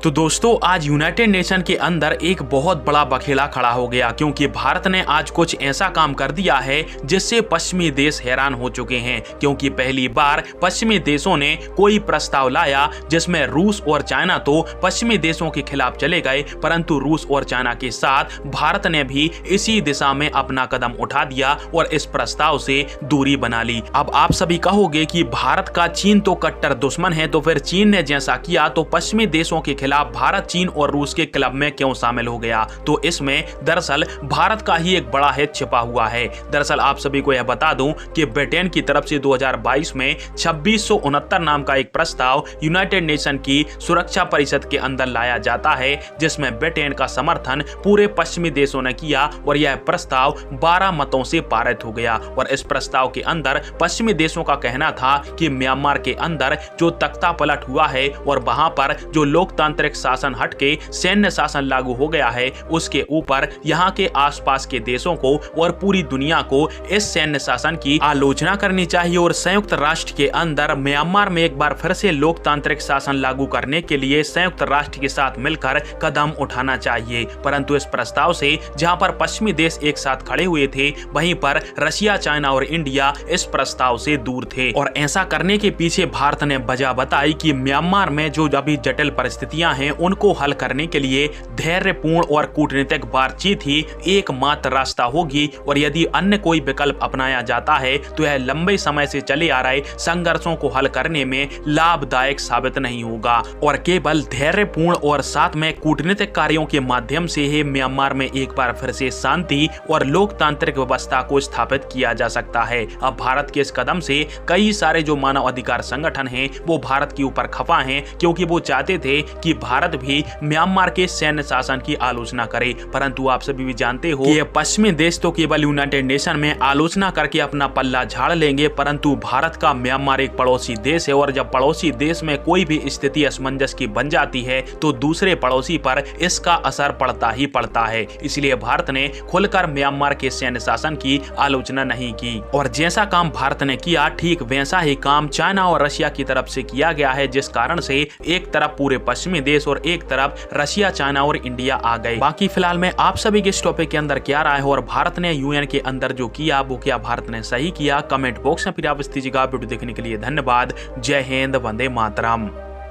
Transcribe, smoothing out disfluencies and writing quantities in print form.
तो दोस्तों आज यूनाइटेड नेशन के अंदर एक बहुत बड़ा बखेड़ा खड़ा हो गया, क्योंकि भारत ने आज कुछ ऐसा काम कर दिया है जिससे पश्चिमी देश हैरान हो चुके हैं। क्योंकि पहली बार पश्चिमी देशों ने कोई प्रस्ताव लाया जिसमें रूस और चाइना तो पश्चिमी देशों के खिलाफ चले गए, परंतु रूस और चाइना के साथ भारत ने भी इसी दिशा में अपना कदम उठा दिया और इस प्रस्ताव से दूरी बना ली। अब आप सभी कहोगे कि भारत का चीन तो कट्टर दुश्मन है, तो फिर चीन ने जैसा किया तो पश्चिमी देशों के खिलाफ भारत चीन और रूस के क्लब में क्यों शामिल हो गया। तो इसमें दरअसल भारत का ही एक बड़ा हित छिपा हुआ है। दरअसल आप सभी को यह बता दूं कि ब्रिटेन की तरफ से 2022 में 2669 नाम का एक प्रस्ताव यूनाइटेड नेशन की सुरक्षा परिषद के अंदर लाया जाता है, जिसमें ब्रिटेन का समर्थन पूरे पश्चिमी देशों ने किया और यह प्रस्ताव 12 मतों से पारित हो गया। और इस प्रस्ताव के अंदर पश्चिमी देशों का कहना था कि म्यांमार के अंदर जो तख्ता पलट हुआ है और वहां पर जो लोकतांत्रिक शासन हटके सैन्य शासन लागू हो गया है, उसके ऊपर यहाँ के आसपास के देशों को और पूरी दुनिया को इस सैन्य शासन की आलोचना करनी चाहिए और संयुक्त राष्ट्र के अंदर म्यांमार में एक बार फिर से लोकतांत्रिक शासन लागू करने के लिए संयुक्त राष्ट्र के साथ मिलकर कदम उठाना चाहिए। परंतु इस प्रस्ताव से जहां पर पश्चिमी देश एक साथ खड़े हुए थे, वहीं पर रशिया, चाइना और इंडिया इस प्रस्ताव से दूर थे। और ऐसा करने के पीछे भारत ने वजह बताई कि म्यांमार में जो अभी जटिल परिस्थितियां हैं उनको हल करने के लिए धैर्यपूर्ण और कूटनीतिक बातचीत ही एकमात्र रास्ता होगी, और यदि अन्य कोई विकल्प अपनाया जाता है तो यह लंबे समय से चले आ रहे संघर्षों को हल करने में लाभदायक साबित नहीं होगा। और केवल धैर्यपूर्ण और साथ में कूटनीतिक कार्यों के माध्यम से ही म्यांमार में एक बार फिर से शांति और लोकतांत्रिक व्यवस्था को स्थापित किया जा सकता है। अब भारत के इस कदम से कई सारे जो मानव अधिकार संगठन हैं वो भारत के ऊपर खफा हैं, क्योंकि वो चाहते थे कि भारत भी म्यांमार के सैन्य शासन की आलोचना करे। परंतु आप सभी भी जानते हो कि पश्चिमी देश तो केवल यूनाइटेड नेशन में आलोचना करके अपना पल्ला झाड़ लेंगे, परंतु भारत का म्यांमार एक पड़ोसी देश है और जब पड़ोसी देश में कोई भी स्थिति असमंजस की बन जाती है तो दूसरे पड़ोसी पर इसका असर पड़ता ही पड़ता है। इसलिए भारत ने खुलकर म्यांमार के सैन्य शासन की आलोचना नहीं की। और जैसा काम भारत ने किया ठीक वैसा ही काम चाइना और रशिया की तरफ से किया गया है, जिस कारण से एक तरफ पूरे पश्चिमी देश और एक तरफ रशिया, चाइना और इंडिया आ गए। बाकी फिलहाल में आप सभी के इस टॉपिक के अंदर क्या राय है और भारत ने यूएन के अंदर जो किया वो क्या भारत ने सही किया, कमेंट बॉक्स में फिर आप इस दीजिएगा। वीडियो देखने के लिए धन्यवाद। जय हिंद, वंदे मातरम।